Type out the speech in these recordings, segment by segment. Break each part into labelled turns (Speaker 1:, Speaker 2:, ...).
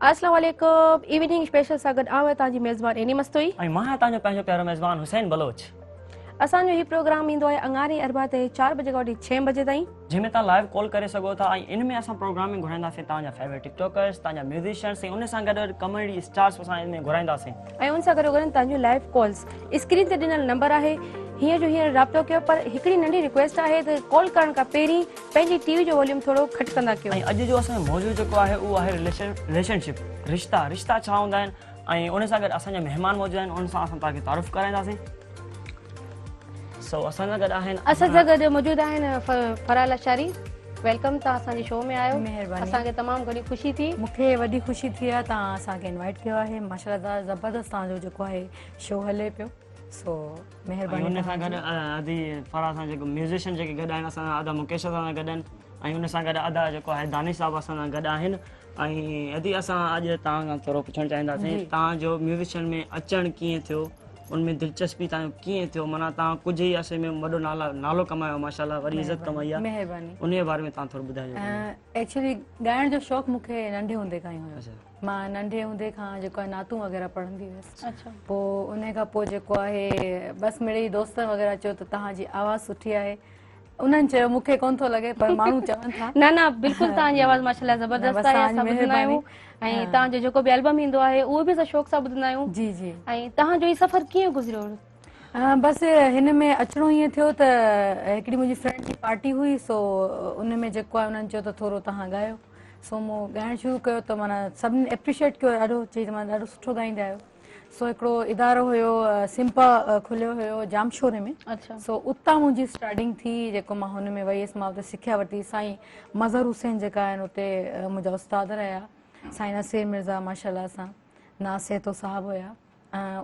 Speaker 1: अस्सलाम वालेकुम evening special सां गॾु आवां तव्हांजी मेज़बान एनी मस्तोई
Speaker 2: ऐं मां तव्हांजो पंहिंजो प्यारो मेज़बान हुसैन बलोच।
Speaker 1: असांजो हीउ प्रोग्राम ईंदो आहे अंगारी अरबा ते 4 बजे खां वठी 6 बजे ताईं,
Speaker 2: जंहिंमें तव्हां लाइव कॉल करे सघो था। ऐं इन में असां प्रोग्राम में घुराईंदासीं तव्हांजा फेवरेट टिकटॉकर्स, तव्हांजा म्यूज़िशियंस, ऐं उन सां गॾु कॉमेडी स्टार्स असां इन में घुराईंदासीं।
Speaker 1: ऐं उन सां गॾु तव्हांजूं लाइव कॉल्स स्क्रीन ते ॾिनल नंबर आहे हीअं जो हीअं राब्तो कयो। पर हिकिड़ी नंढी रिक्वेस्ट आहे त कॉल करण खां पहिरीं पंहिंजी टीवी जो वॉल्यूम थोरो घटि कंदा कयो।
Speaker 2: ऐं अॼु जो असांजो मौजूदु जेको आहे उहो आहे रिलेशनशिप, रिश्ता छा हूंदा आहिनि। ऐं उन सां गॾु असांजा महिमान मौजूदु आहिनि, उन सां असां तव्हांखे तारीफ़ कराईंदासीं। असां सां गॾु आहिनि
Speaker 1: मौजूदु आहिनि फराल अशारी। वेलकम, तव्हां असांजे शो में आयो।
Speaker 3: महिरबानी,
Speaker 1: असांखे तमामु घणी ख़ुशी थी।
Speaker 3: मूंखे वॾी ख़ुशी थी आहे तव्हां असांखे इनवाइट कयो आहे। माशाल्लाह ज़बरदस्त तव्हांजो जेको आहे शो हले पियो, सो महिरबानी।
Speaker 2: उन सां गॾु अदी फराह सां जेको म्यूज़िशियन जेके गॾु आहिनि असां अदा मुकेश सां गॾु आहिनि। ऐं उन सां गॾु अदा जेको आहे दानिश साहिबु असां सां गॾु आहिनि। ऐं अदी असां अॼु तव्हां खां थोरो पुछणु चाहींदासीं तव्हांजो म्यूज़िशियन में अचणु कीअं थियो, उनमें दिलचस्पी तव्हांजो कीअं थियो, माना तव्हां कुझु ई असे में वॾो नालो कमायो, माशाल्लाह वरी इज़त कमाई आहे।
Speaker 3: महिरबानी,
Speaker 2: उन जे बारे में तव्हां थोरो ॿुधाइजो।
Speaker 3: एक्चुअली ॻाइण जो शौक़ु मूंखे नंढे हूंदे खां ई हुयो। मां नंढे हूंदे खां जेको आहे नातूं वग़ैरह पढ़ंदी हुयसि।
Speaker 1: अच्छा,
Speaker 3: पोइ उन खां पोइ जेको आहे बसि मिड़ई दोस्त वग़ैरह चयो त तव्हांजी आवाज़ सुठी आहे। उन्हनि चयो, मूंखे कोन थो लॻे पर माण्हू चवनि था।
Speaker 1: न बिल्कुलु तव्हांजी आवाज़ माशाल्लाह ज़बरदस्त आहे, असां ॿुधंदा आहियूं। ऐं तव्हांजो जेको बि एल्बम ईंदो आहे उहो बि असां शौक़ सां ॿुधंदा आहियूं।
Speaker 3: जी जी।
Speaker 1: ऐं तव्हांजो हीउ सफ़र कीअं गुज़रियो?
Speaker 3: बसि हिन में अचिणो ईअं थियो त हिकिड़ी मुंहिंजी फ्रेंड जी पार्टी हुई, सो उन में जेको आहे उन्हनि चयो त थोरो तव्हां ॻायो। सो मूं ॻाइणु शुरू कयो त माना सभिनी एप्रिशिएट कयो, ॾाढो चई त मां ॾाढो सुठो ॻाईंदा आहियो। सो हिकिड़ो इदारो हुयो सिम्पा खुलियो हुयो जामशोरे में।
Speaker 1: अच्छा,
Speaker 3: सो उतां मुंहिंजी स्टार्टिंग थी, जेको मां हुन में वयसि, मां उते सिखिया वरिती। साईं मज़हर हुसैन जेका आहिनि उते मुंहिंजा उस्ताद रहिया, साईं नसीर मिर्ज़ा माशाल्लाह सां, नासेतो साहिबु हुया।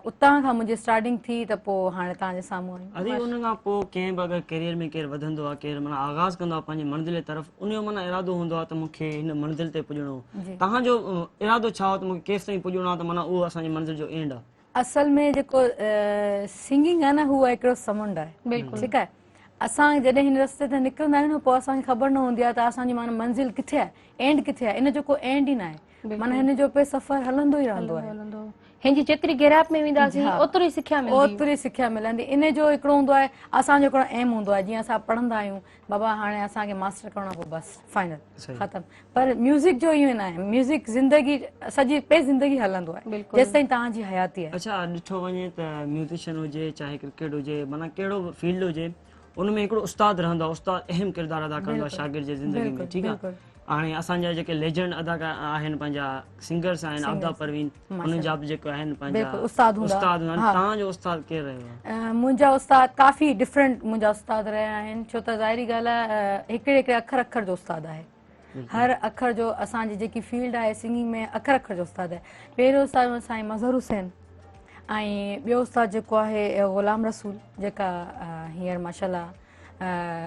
Speaker 3: उतां खां मुंहिंजी स्टार्टिंग थी त पोइ हाणे तव्हांजे साम्हूं आई।
Speaker 2: अरे उन खां पोइ कंहिं बि अगरि कैरियर में केरु वधंदो आहे, केरु माना आगाज़ कंदो आहे पंहिंजी मंज़िल जी तरफ़, उनजो माना इरादो हूंदो आहे त मूंखे हिन मंज़िल ते पुॼणो। तव्हांजो इरादो छा हो त मूंखे केसि ताईं पुॼणो आहे, त माना उहो असांजी मंज़िल जो एंड आहे?
Speaker 3: असल में जेको सिंगिंग आहे न, उहा हिकिड़ो समुंड आहे।
Speaker 1: बिल्कुलु
Speaker 3: ठीकु आहे। असां जॾहिं हिन रस्ते ते निकिरंदा आहियूं न, पोइ असांखे ख़बर न हूंदी आहे त असांजी माना मंज़िल किथे आहे, एंड किथे आहे। इन जो को एंड ई न आहे, माना हिन जो पे सफ़र हलंदो ई रहंदो आहे।
Speaker 1: हिन जी जेतिरी गहराई में वेंदासीं ओतिरी
Speaker 3: सिखिया मिलंदी। इन जो हिकिड़ो हूंदो आहे, असांजो हिकिड़ो एम हूंदो आहे, जीअं असां पढ़ंदा आहियूं बाबा हाणे असांखे मास्टर करिणो, पोइ बसि फाइनल ख़तमु। पर म्यूज़िक जो इहो न आहे, म्यूज़िक ज़िंदगी सॼी पे ज़िंदगी हलंदो आहे जेसि ताईं तव्हांजी हयाती आहे।
Speaker 2: अच्छा, ॾिठो वञे त म्यूज़िशियन हुजे चाहे क्रिकेट हुजे, माना कहिड़ो बि फील्ड हुजे, उनमें हिकिड़ो उस्ताद रहंदो आहे। उस्ताद अहम किरदारु अदा कंदो आहे शागिर्द जे ज़िंदगी में। ठीकु आहे। हाणे असांजा जेके लेजेंड अदाकार आहिनि, पंहिंजा सिंगर्स आहिनि, आबिदा परवीन, उन्हनि जा बि जेके आहिनि पंहिंजा उस्ताद आहिनि। तव्हांजो उस्ताद केरु रहियो आहे?
Speaker 3: मुंहिंजा उस्ताद काफ़ी डिफरेंट मुंहिंजा उस्ताद रहिया आहिनि, छो त ज़ाहिरी ॻाल्हि आहे हिकिड़े अखर जो उस्ताद आहे। हर अखर जो असांजी जेकी फील्ड आहे सिंगिंग में, अखर जो उस्ताद आहे। पहिरियों उस्ताद साईं मज़हर हुसैन, ऐं ॿियो उस्ताद जेको आहे ग़ुलाम रसूल, जेका हींअर माशाल्लाह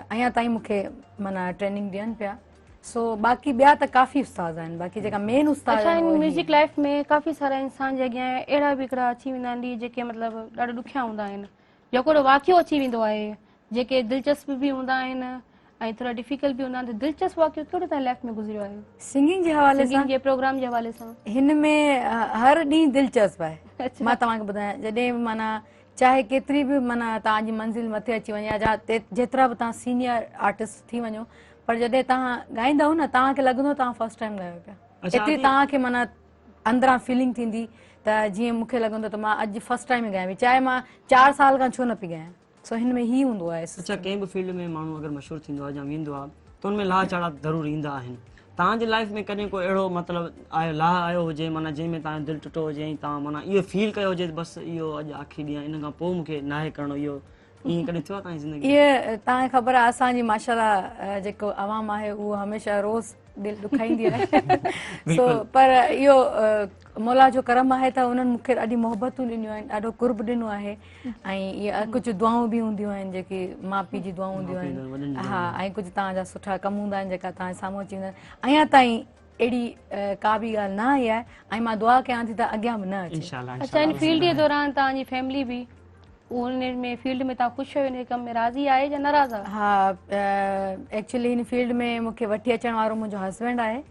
Speaker 3: अञा ताईं मूंखे माना ट्रेनिंग ॾियनि पिया। सो बाक़ी ॿिया त काफ़ी उस्ताद आहिनि, बाक़ी जेका मेन उस्ताद आहिनि
Speaker 1: म्यूज़िक लाइफ में काफ़ी सारा इंसान जे अॻियां अहिड़ा बि हिकिड़ा अची वेंदा आहिनि जेके मतिलबु ॾाढो ॾुखिया हूंदा आहिनि, जेको वाक़ियो अची वेंदो आहे, जेके दिलचस्प बि हूंदा आहिनि ऐं थोरा डिफिकल्ट बि हूंदा आहिनि। दिलचस्प वाक़ियो कहिड़ो तव्हांजी लाइफ में गुज़रियो आहे
Speaker 3: सिंगिंग जे हवाले सां,
Speaker 1: जे प्रोग्राम जे हवाले सां?
Speaker 3: हिन में हर ॾींहुं दिलचस्प आहे। मां तव्हांखे ॿुधायां, जॾहिं माना चाहे केतिरी बि माना तव्हांजी मंज़िल मथे अची वञे, या जेतिरा बि तव्हां सीनियर आर्टिस्ट थी वञो, पर जॾहिं तव्हां ॻाईंदव न, तव्हांखे लॻंदो तव्हां फर्स्ट टाइम ॻायो पिया। एतिरी तव्हांखे माना अंदरां फीलिंग थींदी त जीअं मूंखे लॻंदो त मां अॼु फर्स्ट टाइम ॻायां पई, चाहे मां 4 साल खां छो न पई ॻायां। सो हिन में ही हूंदो आहे।
Speaker 2: अच्छा, कंहिं बि फील्ड में माण्हू अगरि मशहूरु थींदो आहे या वेंदो आहे त हुन में लाह चढ़ाव ज़रूरु ईंदा आहिनि। तव्हांजी लाइफ में कॾहिं को अहिड़ो मतिलबु लाह आयो हुजे, माना जंहिंमें तव्हांजो दिलि टुटो हुजे ऐं तव्हां माना इहो फील कयो हुजे बसि इहो अॼु आख़िरी ॾींहुं आहे, इन खां पोइ मूंखे नाहे करिणो, इहो ईअं कॾहिं थियो आहे तव्हांजी ज़िंदगी?
Speaker 3: इहे तव्हांखे ख़बर आहे, असांजी माशाल्लाह जेको आवाम आहे उहो हमेशह रोज़ दिलि ॾुखाईंदी आहे। सो पर इहो मौला जो करम आहे त उन्हनि मूंखे ॾाढी मोहबतूं ॾिनियूं आहिनि, ॾाढो कुर्ब ॾिनो आहे। ऐं इहे कुझु दुआऊं बि हूंदियूं आहिनि, जेकी माउ पीउ जी दुआऊं हूंदियूं आहिनि। हा, ऐं कुझु तव्हांजा सुठा कम हूंदा आहिनि जेका तव्हांजे साम्हूं अची वेंदा आहिनि। अञा ताईं अहिड़ी का बि ॻाल्हि न आई आहे, ऐं मां दुआ कयां थी त अॻियां बि न अचे।
Speaker 1: अच्छा, इन फील्ड जे दौरान तव्हांजी फैमिली बि उन में फील्ड में तव्हां ख़ुशि आहियो, इन कम में राज़ी आहे या नाराज़ आहे?
Speaker 3: हा, एक्चुअली हिन फील्ड में मूंखे वठी अचण वारो मुंहिंजो हस्बैंड आहे।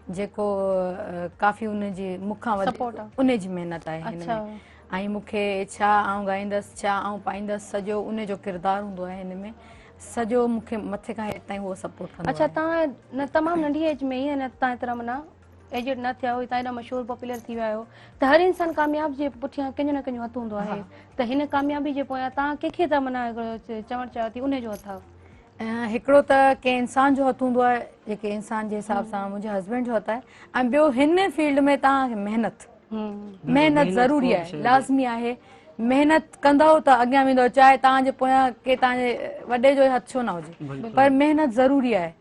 Speaker 3: जेको काफ़ी उनजी मूंखां
Speaker 1: Support आहे।
Speaker 3: उनजी महिनत आहे हिन
Speaker 1: अच्छा।
Speaker 3: में। ऐं मूंखे छा आउं ॻाईंदसि छा आउं पाईंदसि सॼो उनजो किरदारु हूंदो आहे हिन में, सॼो मूंखे मथे खां हेठि ताईं उहो सपोर्ट कंदो
Speaker 1: अच्छा
Speaker 3: आहे।
Speaker 1: तव्हां न तमामु नंढी एज में ई न तव्हां एतिरा माना एजेड न थिया हो, तव्हां एॾा मशहूरु पॉपुलर थी विया आहियो, त हर इंसान कामयाब जे पुठियां कंहिंजो न कंहिंजो हथु हूंदो आहे, त हिन कामयाबी जे पोयां तव्हां कंहिंखे था माना चवणु चाहियो थी उनजो हथु आहे?
Speaker 3: हिकिड़ो त कंहिं इंसान जो हथु हूंदो आहे, जेके इंसान जे हिसाब सां मुंहिंजे हस्बैंड जो हथु आहे, ऐं ॿियो हिन फील्ड में तव्हांखे महिनत ज़रूरी आहे, लाज़मी आहे। महिनत कंदव त अॻियां वेंदव, चाहे तव्हांजे पोयां के तव्हांजे वॾे जो हथु छो न हुजे, पर महिनत ज़रूरी आहे।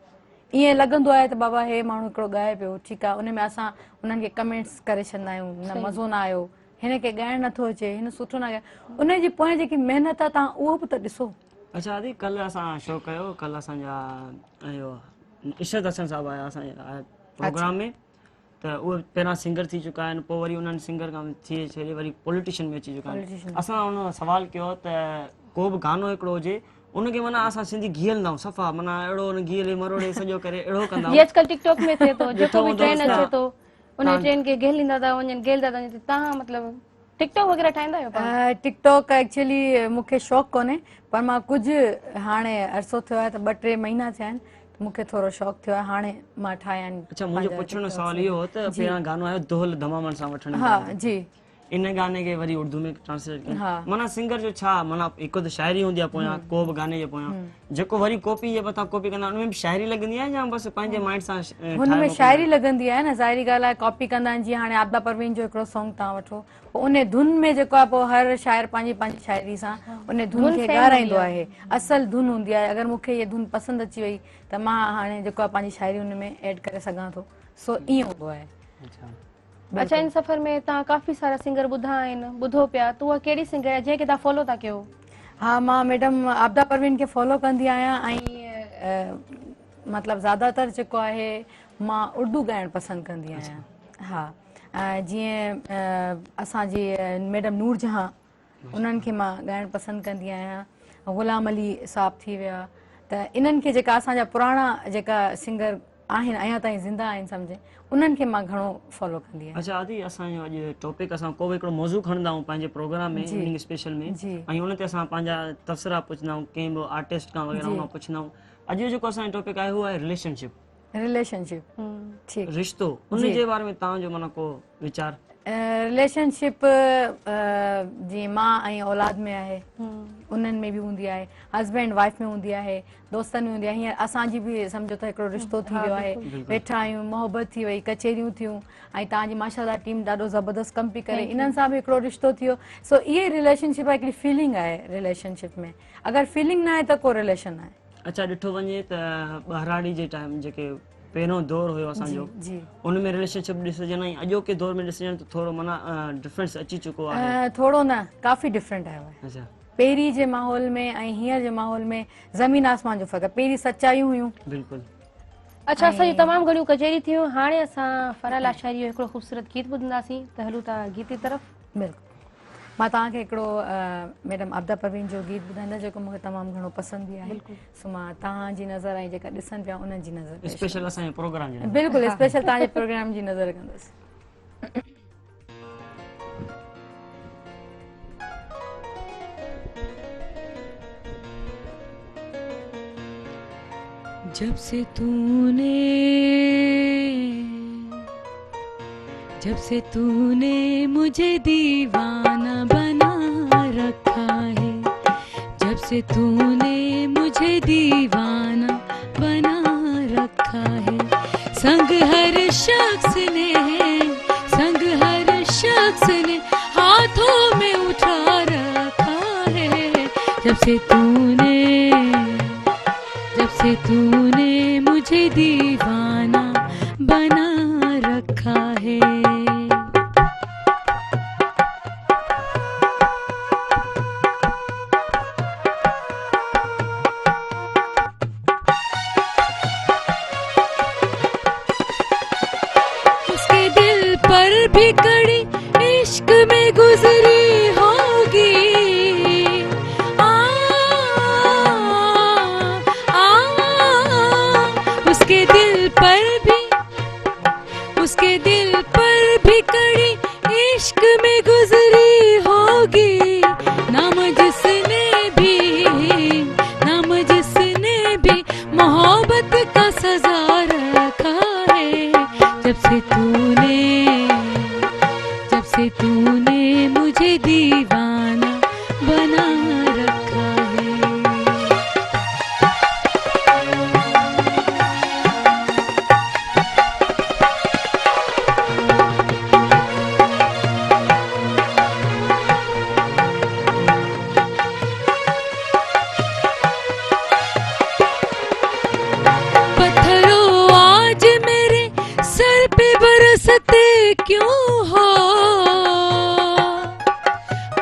Speaker 3: ईअं लॻंदो आहे त बाबा हे माण्हू हिकिड़ो ॻाए पियो, ठीकु आहे, उन में असां उन्हनि खे कमेंट्स करे छॾींदा आहियूं, न मज़ो न आयो, हिन खे ॻाइणु नथो अचे, हिन सुठो न ॻाए, उनजी पोयां जेकी महिनत आहे तव्हां उहो बि त ॾिसो।
Speaker 2: अच्छा आदि कल्ह असां शो कयो, कल्ह असांजा इहो इशरत हसन साहिबु आया असांजे प्रोग्राम में, त उहे पहिरां सिंगर थी चुका आहिनि, पोइ वरी उन्हनि सिंगर खां थी छॾे वरी पॉलिटिशियन में अची चुका आहिनि। असां उन सवाल कयो त को बि गानो हिकिड़ो हुजे उनखे माना असां सिंधी घीअलंदा आहियूं सफ़ा, माना अहिड़ो उन घीअले मरोड़े सॼो करे अहिड़ो कंदा
Speaker 1: ये अॼुकल्ह टिकटॉक में थिए थो, जेको बि ट्रेंड अचे थो उन ट्रेंड खे घेलींदा था वञनि, घेलदा था वञनि। तव्हां मतिलबु टिकटॉक वग़ैरह ठाहींदा आहियो?
Speaker 3: टिकटॉक एक्चुअली मूंखे शौक़ु कोन्हे, पर मां कुझु हाणे अरसो थियो आहे त 2-3 महीना थिया आहिनि, मूंखे थोरो शौक़ु थियो आहे, हाणे मां ठाहिया आहिनि।
Speaker 2: अच्छा मुंहिंजो पुछण सवाल इहो हो त पहिरां गानो आयो दोहल दमामन सां वठण,
Speaker 3: हा जी,
Speaker 2: इन गाने खे वरी उर्दू में ट्रांसलेट कयो, माना सिंगर जो छा माना हिकु त शाइरी हूंदी आहे पोयां को बि गाने जे पोयां, जेको वरी कॉपी जे मथां कॉपी कंदा उनमें बि शाइरी लॻंदी आहे या बसि पंहिंजे माइंड सां
Speaker 3: हुनमें शाइरी लॻंदी आहे न, ज़ाहिरी ॻाल्हि आहे, कॉपी कंदा आहिनि। जीअं हाणे आबिदा परवीन जो हिकिड़ो सॉन्ग तव्हां वठो, पोइ उन धुन में जेको आहे पोइ हर शाइर पंहिंजी शाइरी सां उन धुन खे ॻाराईंदो आहे, असल धुन हूंदी आहे। अगरि मूंखे इहा धुन पसंदि अची वई त मां हाणे जेको आहे पंहिंजी शाइरी हुन में एड करे सघां थो, सो ईअं हूंदो आहे।
Speaker 1: अच्छा इन सफ़र में तव्हां काफ़ी सारा सिंगर ॿुधा आहिनि, ॿुधो पिया, त उहा कहिड़ी सिंगर आहे जंहिंखे तव्हां फॉलो था कयो?
Speaker 3: हा मां मैडम आबिदा परवीन खे फॉलो कंदी आहियां, ऐं मतिलबु ज़्यादातर जेको आहे मां उर्दू ॻाइणु पसंदि कंदी आहियां। हा जीअं असांजी मैडम नूर जहां, उन्हनि खे मां ॻाइणु पसंद कंदी आहियां, ग़ुलाम अली साहब थी विया, त इन्हनि खे जेका असांजा पुराणा जेका सिंगर आहिनि अञा ताईं ज़िंदा आहिनि सम्झे, उन्हनि खे मां घणो फॉलो कंदी आहियां।
Speaker 2: अच्छा आदि असांजो अॼु टॉपिक असां को बि हिकिड़ो मौज़ू खणंदा आहियूं पंहिंजे प्रोग्राम में इवनिंग स्पेशल में, ऐं उन ते असां पंहिंजा तबसरा पुछंदा आहियूं, कंहिं बि आर्टिस्ट खां वग़ैरह उन पुछंदा आहियूं। अॼु जेको असांजो टॉपिक आहे उहो आहे रिलेशनशिप,
Speaker 3: ठीकु,
Speaker 2: रिश्तो, उन जे बारे में तव्हांजो माना को वीचार?
Speaker 3: रिलेशनशिप जीअं मां ऐं औलाद में आहे, उन्हनि में बि हूंदी आहे, हस्बैंड वाइफ में हूंदी आहे, दोस्तनि में हूंदी आहे, हींअर असांजी बि सम्झो त हिकिड़ो रिश्तो थी वियो आहे, वेठा आहियूं, मोहबत थी वई, कचेरियूं थियूं, ऐं तव्हांजी माशाअल्लाह टीम ॾाढो ज़बरदस्त कमु पई करे, इन्हनि सां बि हिकिड़ो रिश्तो थियो। सो इहे रिलेशनशिप आहे, हिकिड़ी फीलिंग आहे रिलेशनशिप में, अगरि फीलिंग न आहे त को रिलेशन आहे।
Speaker 2: अच्छा ॾिठो वञे त ॿारहाड़ी जे टाइम जेके पहिरियों दौर हुयो असांजो, उन में रिलेशनशिप ॾिसजनि ऐं अॼोके दौर में ॾिसजनि त थोरो माना डिफरेंस अची चुको आहे।
Speaker 3: थोरो न, काफ़ी डिफरेंट आयो आहे।
Speaker 2: अच्छा
Speaker 3: पहिरीं जे माहौल में ऐं हींअर जे माहौल में ज़मीन आसमान जो फ़र्क़ु आहे। पहिरीं सचायूं हुयूं,
Speaker 2: बिल्कुलु।
Speaker 1: अच्छा असांजी तमामु घणियूं कचेरी थियूं, हाणे असां फरहाल आशारी जो हिकिड़ो ख़ूबसूरत गीत ॿुधंदासीं, त हलूं था गीत जी तरफ़।
Speaker 3: बिल्कुलु, मां तव्हांखे हिकिड़ो मैडम आबिदा परवीन जो गीत ॿुधाईंदा जेको मूंखे तमामु घणो पसंदि बि आहे, सो मां तव्हांजी नज़र ऐं जेका ॾिसनि पिया उन्हनि जी नज़र
Speaker 2: स्पेशल असांजे प्रोग्राम जी,
Speaker 3: बिल्कुलु स्पेशल तव्हांजे प्रोग्राम जी नज़र कंदसि।
Speaker 4: जब से तूने मुझे दीवाना बना रखा है, जब से तूने मुझे दीवाना बना रखा है, संग हर शख्स ने हाथों में उठा रखा है, जब से तूने मुझे दीवाना बना रखा है। उसके दिल पर भी कड़ी इश्क में गुजरी होगी,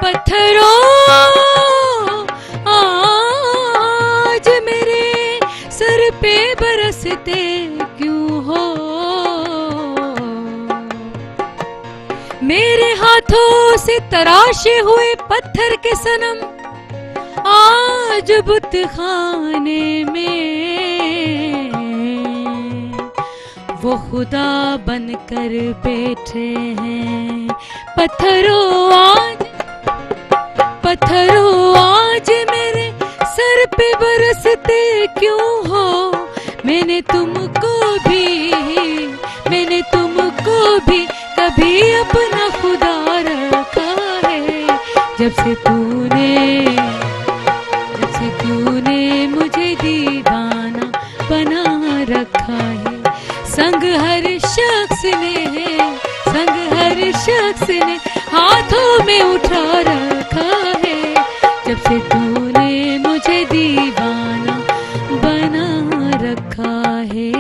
Speaker 4: पत्थरों आज मेरे सर पे बरसते क्यों हो, मेरे हाथों से तराशे हुए पत्थर के सनम आज बुत खाने में वो खुदा बनकर बैठे हैं। पत्थरों आज मेरे सर पे बरसते क्यों हो, मैंने तुमको भी कभी अपना खुदा रखा है। जब से तूने मुझे दीवाना बना रखा है, संग हर शख्स ने हाथों में उठा रखा है। जब से तूने मुझे दीवाना बना रखा है।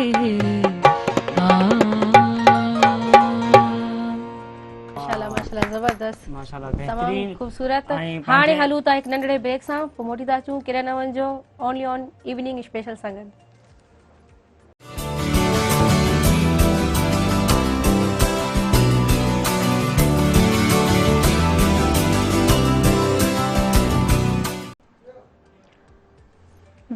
Speaker 1: माशाल्लाह माशाल्लाह ज़बरदस्त,
Speaker 2: माशाल्लाह
Speaker 1: तमामु
Speaker 2: बेहतरीन।
Speaker 1: ख़ूबसूरत।
Speaker 2: ऐं
Speaker 1: हाणे
Speaker 2: पंहिंजे-
Speaker 1: हलूं था हिकु नंढड़े ब्रेक सां, पोइ मोटी था अचूं केॾा न वञिजो, ओनली ऑन इवनिंग स्पेशल सां गॾु।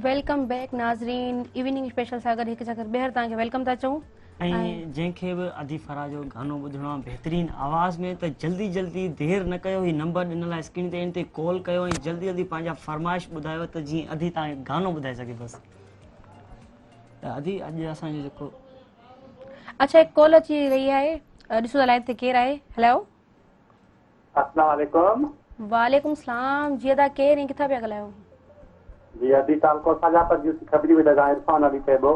Speaker 1: वेलकम बैक नाज़रीन, इवनिंग स्पेशल सां गॾु हिकु चकर ॿीहर तव्हांखे वेलकम था चऊं।
Speaker 2: ऐं जंहिंखे बि अदी फरा जो गानो ॿुधणो आहे बहितरीन आवाज़ में, त जल्दी देरि न कयो, ही नंबर ॾिनल आहे स्क्रीन ते, इन ते कॉल कयो ऐं जल्दी पंहिंजा फरमाइश ॿुधायो, त जीअं अदी तव्हांखे गानो ॿुधाए सघे बसि। त अदी अॼु असांजो जेको
Speaker 1: अच्छा हिकु कॉल अची रही आहे, ॾिसो त लाइन ते केरु आहे। हेलो,
Speaker 5: अस्सलाम वालेकुम।
Speaker 1: वालेकुम सलाम। जी अदा केरु ऐं किथां पिया ॻाल्हायो?
Speaker 5: जी अदी तालको साजा पर जी खबरी में लगा इरफान अली चइबो।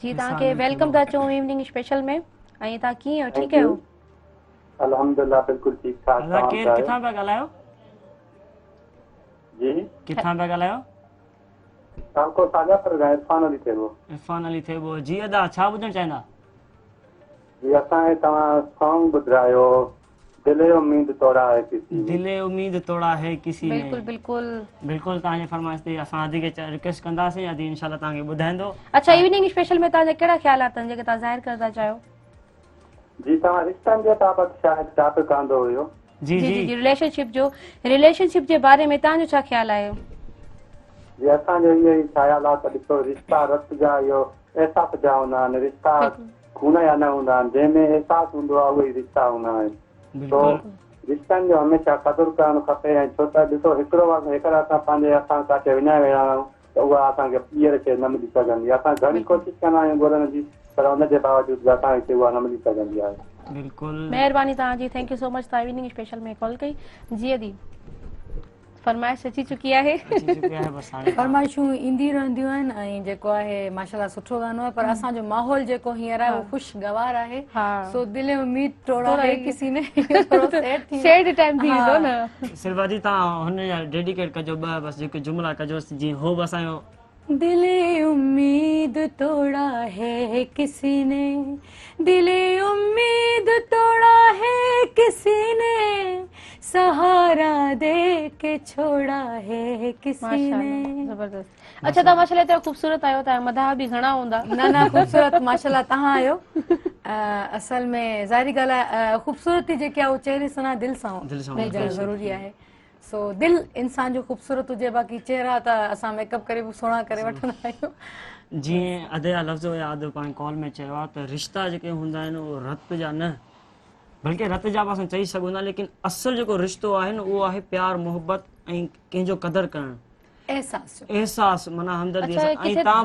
Speaker 1: जी तव्हांखे वेलकम था चऊं इवनिंग स्पेशल में। ऐं तव्हां कीअं आहियो, ठीकु आहियो?
Speaker 5: अल्हम्दुलिल्लाह बिल्कुल ठीक ठाक।
Speaker 2: अदा केरु किथां पिया ॻाल्हायो?
Speaker 5: जी
Speaker 2: किथां पिया ॻाल्हायो?
Speaker 5: तालको साजा पर इरफान अली चइबो।
Speaker 2: इरफान अली थिएबो। जी अदा छा ॿुधणु चाहींदा?
Speaker 5: जी असांखे तव्हां सॉन्ग ॿुधायो, दिले उम्मीद तोड़ा है किसी ने।
Speaker 2: दिले उम्मीद तोड़ा है किसी ने।
Speaker 1: बिल्कुलु बिल्कुलु
Speaker 2: बिल्कुलु तव्हांजे फरमाइश ते असां अदी खे रिक्वेस्ट कंदासीं, अदी इंशाल्लाह तव्हांखे ॿुधाईंदो।
Speaker 1: अच्छा इवनिंग स्पेशल में तव्हांजा कहिड़ा ख़्यालात आहिनि जेके तव्हां ज़ाहिर करणु था चाहियो?
Speaker 5: जी तव्हां रिश्तनि जे बाबति शायदि छा पियो कंदो हुयो?
Speaker 2: जी जी
Speaker 1: रिलेशनशिप जे बारे में तव्हांजो छा ख़्यालु आहे?
Speaker 5: जी असांजो इहो ई ख़्याल आहे त ॾिसो रिश्ता रत जा इहो एहसास जा हूंदा आहिनि, रिश्ता खून जा न हूंदा आहिनि, जंहिंमें एहसास हूंदो आहे उहे ई रिश्ता हूंदा आहिनि।
Speaker 2: बिल्कुलु
Speaker 5: रिश्तनि जो हमेशह क़दुरु करणु खपे। ऐं छो त ॾिसो हिकिड़ो वक़्तु हिकिड़ा असां पंहिंजे असां काथे विञाए विया आहियूं त उहा असांखे ॿीहर शइ न मिली सघंदी। असां घणी कोशिशि कंदा आहियूं ॻोल्हण जी, पर हुनजे बावजूदि असांखे उहा न मिली सघंदी आहे।
Speaker 2: बिल्कुलु
Speaker 1: महिरबानी तव्हांजी, थैंक यू सो मच, तव्हां इवनिंग स्पेशल में कॉल कई। जी अदी फरमाइश अची चुकी आहे।
Speaker 2: अची चुकी आहे बसि हाणे
Speaker 3: फरमाइशूं ईंदी रहंदियूं आहिनि ऐं जेको आहे माशाल्लाह सुठो गानो आहे, पर असांजो माहौल जेको हींअर आहे उहो ख़ुशगवार आहे। सो दिले उम्मीद तोड़ा है किसी ने
Speaker 1: शेड टाइम थी वेंदो न।
Speaker 2: सिर्फ़ु अदी तव्हां हुन जा डेडिकेट कजो ॿ बसि जेके जुमला कजोसि, जीअं हो बि असांजो
Speaker 3: दिले उम्मीद तोड़ा है किसी ने, दिले उम्मीद तोड़ा है किसी ने, सहारा दे के छोड़ा है किसी ने।
Speaker 1: ज़बरदस्त। अच्छा तव्हां माशाल्लाह एतिरा ख़ूबसूरत आहियो, तव्हां मदाह बि घणा हूंदा।
Speaker 3: न ख़ूबसूरत माशाल्लाह तव्हां आहियो। असल में ज़ाहिरी ॻाल्हि आहे ख़ूबसूरती जेकी आहे उहो चहिरे सां दिलि सां हुजणु ज़रूरी आहे। सो दिलि इंसान जो ख़ूबसूरत हुजे, बाक़ी चहिरा त असां मेकअप करे बि सुहिणा करे वठंदा आहियूं।
Speaker 2: जीअं अदे लफ़्ज़ यादि पाण कॉल में चयो आहे त रिश्ता जेके हूंदा आहिनि उहो रत जा न, बल्कि रत जा बि असां चई सघूं था, लेकिन असुलु जेको रिश्तो आहे न उहो आहे प्यार मोहबत ऐं कंहिंजो क़दुरु करणु, एहसास माना हमदर्दी। ऐं तव्हां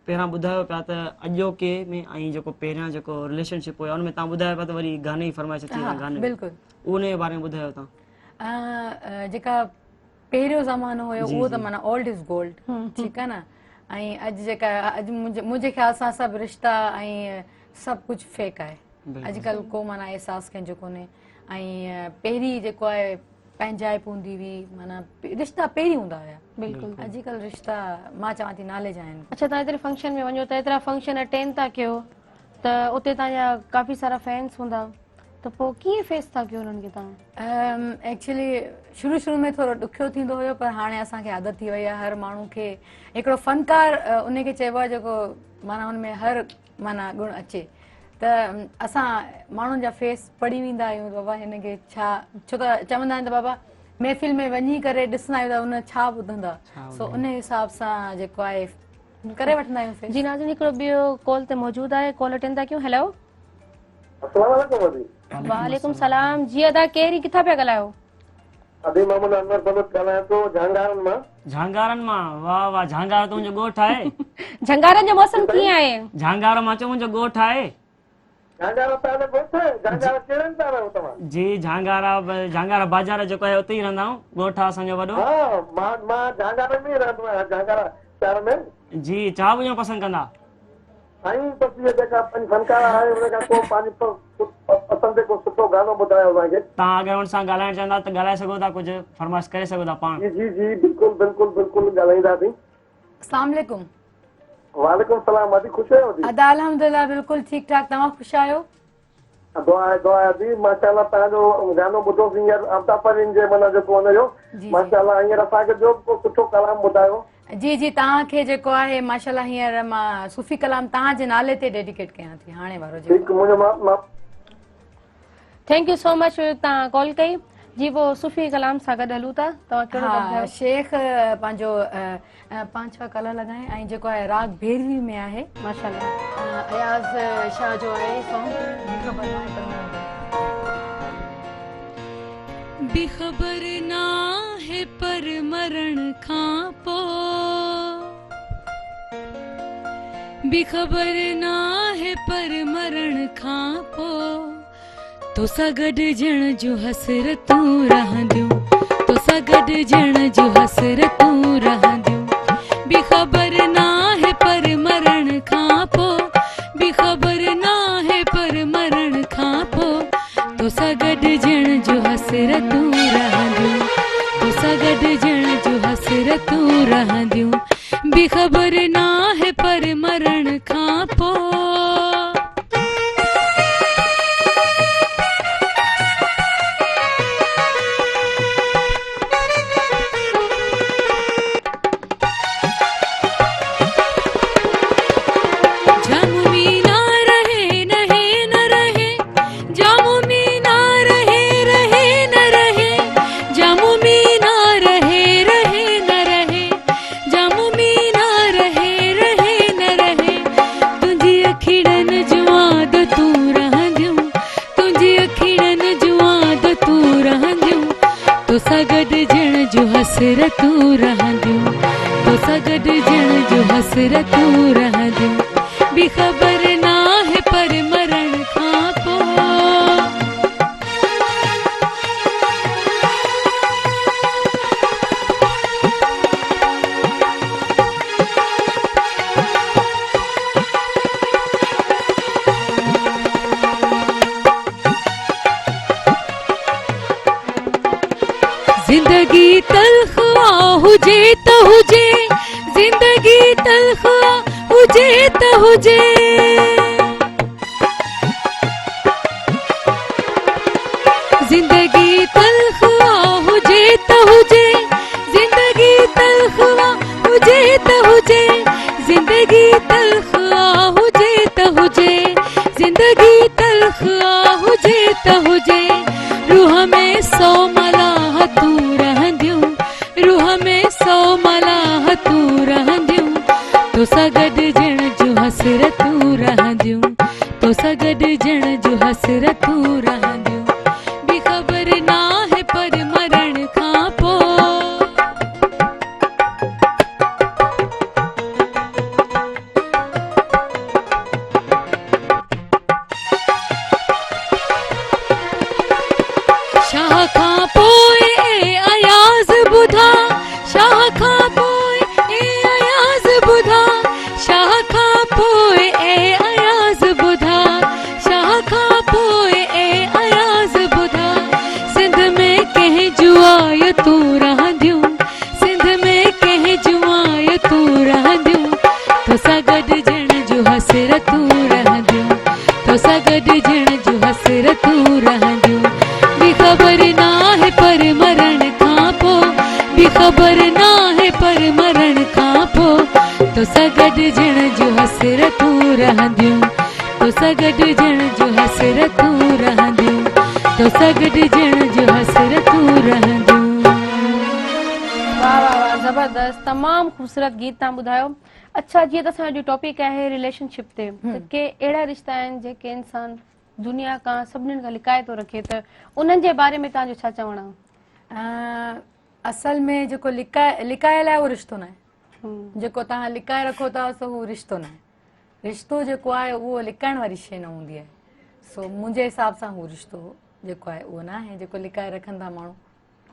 Speaker 2: पहिरां ॿुधायो पिया त अॼोके में ऐं जेको पहिरियां जेको रिलेशनशिप हुयो उनमें तव्हां ॿुधायो पिया त वरी गाने जी फरमाइश अची विया गाने,
Speaker 3: बिल्कुलु
Speaker 2: उन जे बारे में ॿुधायो तव्हां।
Speaker 3: जेका पहिरियों ज़मानो हुयो उहो त माना ओल्ड इज़ गोल्ड, ठीकु आहे न। ऐं अॼु जेका अॼु मुंहिंजे ख़्याल सां सभु रिश्ता ऐं सभु कुझु फेक आहे। अॼुकल्ह को माना एहसास कंहिंजो कोन्हे। ऐं पहिरीं जेको आहे पंहिंजाइप हूंदी हुई, माना रिश्ता पहिरीं हूंदा हुया। बिल्कुलु अॼुकल्ह रिश्ता मां चवां थी नाले जा आहिनि।
Speaker 1: अच्छा तव्हां एतिरे फंक्शन में वञो त एतिरा फंक्शन अटेंड था कयो त उते तव्हांजा काफ़ी सारा फैंस हूंदा, त पोइ कीअं फेस था कयो उन्हनि खे तव्हां?
Speaker 3: एक्चुअली शुरू में थोरो ॾुखियो थींदो हुयो, पर हाणे असांखे आदत थी वई आहे। हर माण्हू खे हिकिड़ो फ़नकार उन खे चइबो आहे जेको माना हुन में हर माना गुण अचे। त असां माण्हुनि जा फेस पढ़ी वेंदा आहियूं बाबा हिन खे छा, छो त चवंदा आहिनि त बाबा महफ़िल में वञी करे ॾिसंदा आहियूं त उन छा ॿुधंदा, सो उन हिसाब सां जेको आहे करे वठंदा आहियूं फेस।
Speaker 1: जी नाज़रीन, हिकिड़ो ॿियो कॉल ते मौजूदु आहे, कॉल अटेंड था कयूं। हेलो,
Speaker 5: अस्सलाम वालेकुम अदी।
Speaker 1: वालेकुम सलाम। जी अदा, केरी किथां पिया ॻाल्हायो?
Speaker 5: अदी मोहम्मद अनवर बलोच ॻाल्हायां थो झांगारनि मां।
Speaker 2: झांगारनि मां? वाह वाह, झांगार त मुंहिंजो ॻोठु आहे।
Speaker 1: झंगारनि जो मौसम कीअं आहे?
Speaker 2: झांगार मां चयो मुंहिंजो ॻोठु आहे।
Speaker 5: झांगार तव्हांजो ॻोठु आहे? झांगार कहिड़े हंधि था रहो तव्हां?
Speaker 2: जी झांगारा बाज़ार जेको आहे उते ई रहंदा आहियूं, ॻोठु आहे असांजो वॾो।
Speaker 5: हा, मां झांगार में ई रहंदो आहियां, झांगार शहर में।
Speaker 2: जी, छा ॿुधणु पसंदि कंदा?
Speaker 5: साईं बसि इहे जेका पंहिंजी फनकार आहे उन खां पोइ पंहिंजी पसंदि को सुठो गानो ॿुधायो असांखे।
Speaker 2: तव्हां अगरि हुन सां ॻाल्हाइणु चाहींदा त ॻाल्हाए सघो था, कुझु फरमाइश करे सघो था पाण।
Speaker 5: जी जी जी बिल्कुलु बिल्कुलु बिल्कुलु ॻाल्हाईंदासीं।
Speaker 3: अस्सलाम वालेकुम।
Speaker 5: वालेकुम सलाम। अदी ख़ुशि आहियो?
Speaker 3: अदा अल्हम्दुलिल्लाह बिल्कुलु ठीकु ठाक, तव्हां ख़ुशि आहियो?
Speaker 5: दुआ आहे अदी। माशाल्लाह तव्हांजो गानो ॿुधोसीं हींअर अफ़ताफरीन जे माना जेको हुनजो माशाल्लाह हींअर असांखे ॿियो सुठो कलाम ॿुधायो।
Speaker 3: जी जी, तव्हांखे जेको आहे माशाल्लाह हींअर मां सूफ़ी कलाम तव्हांजे नाले ते डेडिकेट कयां थी हाणे वारो जेको।
Speaker 5: ठीकु, मुंहिंजो
Speaker 1: थैंक यू सो मच, तव्हां कॉल कई। जी, वो सूफ़ी कलाम सां गॾु हलूं था। तव्हां कहिड़ो ॿुधायो?
Speaker 3: शेख पंहिंजो 5-6 कलर लॻाए ऐं जेको आहे राग भेरवी में आहे
Speaker 1: माशाल्लाह।
Speaker 3: अयाज़ शाह जो आहे सॉन्ग
Speaker 4: बेखबर ना है पर मरण खां पोइ, बेखबर ना है पर मरण खां पोइ तोसां गॾिजण जूं हसरतूं रहंदियूं, तोसां गॾिजण जूं हसरतूं रहंदियूं। बेखबर ना है पर मरण खां पोइ, बेखबर ना है पर मरण खां पोइ तोसां गॾिजण जूं हसरतूं रहंदियूं, तोसां गॾिजण जूं हसरतूं रहंदियूं। बेखबर ना है पर मरण खां पोइ। तोसां गॾिजण जूं हसरतूं रहंदियूं, तोसां गॾिजण जूं हसरतूं रहंदियूं। बेखबर ना है पर मरण खां पोइ। जिंदगी तल्ख हुजे त हुजे, जिंदगी तल्ख हुजे त हुजे, जिंदगी तल्ख हुजे त हुजे, जिंदगी तल्ख हुजे त हुजे, जिंदगी तल्ख हुजे त हुजे, जिंदगी तल्ख हुजे त हुजे। रूह में 100 मलाहतूं रहंदियूं, रूह में 100 मलाहतूं रहंदियूं। तोसां गॾिजण जूं हसरतूं रहंदियूं, तोसां गॾिजण जूं हसरतूं रहंदियूं। बेखबर ना है पर मरण खां पोइ। शाह खां पोइ अयाज़ ॿुधा, शाह खां पोइ अयाज़ ॿुधा, शाह खां पोइ अयाज़ ॿुधा, शाह खां पोइ अयाज़ ॿुधा। सिंध में कंहिं जुआयतूं रहंदियूं, सिंध में कंहिं जुआयतूं रहंदियूं। तोसां गॾिजण जूं हसरतूं रहंदियूं, तोसां गॾिजण जूं हसरतूं रहंदियूं। ख़बर ना है पर मरण खां पोइ तोसां गॾिजण जो हसरतूं रहंदियूं, तोसां गॾिजण जो हसरतूं रहंदियूं, तोसां गॾिजण जो हसरतूं रहंदियूं।
Speaker 1: वाह वाह वाह, ज़बरदस्त, तमामु ख़ूबसूरत गीत तव्हां ॿुधायो। अच्छा, जीअं त असांजो टॉपिक आहे रिलेशनशिप ते, त के अहिड़ा रिश्ता आहिनि जेके इंसान दुनिया खां सभिनीनि खां लिकाए थो रखे, त उन्हनि जे बारे में तव्हांजो छा चवणु आहे?
Speaker 3: असल में जेको लिकायल आहे उहो रिश्तो न आहे। जेको तव्हां लिकाए रखो था सो उहो रिश्तो न आहे। रिश्तो जेको आहे उहो लिकाइण वारी शइ न हूंदी आहे। सो मुंहिंजे हिसाब सां उहो रिश्तो जेको आहे उहो न आहे जेको लिकाए रखनि था माण्हू।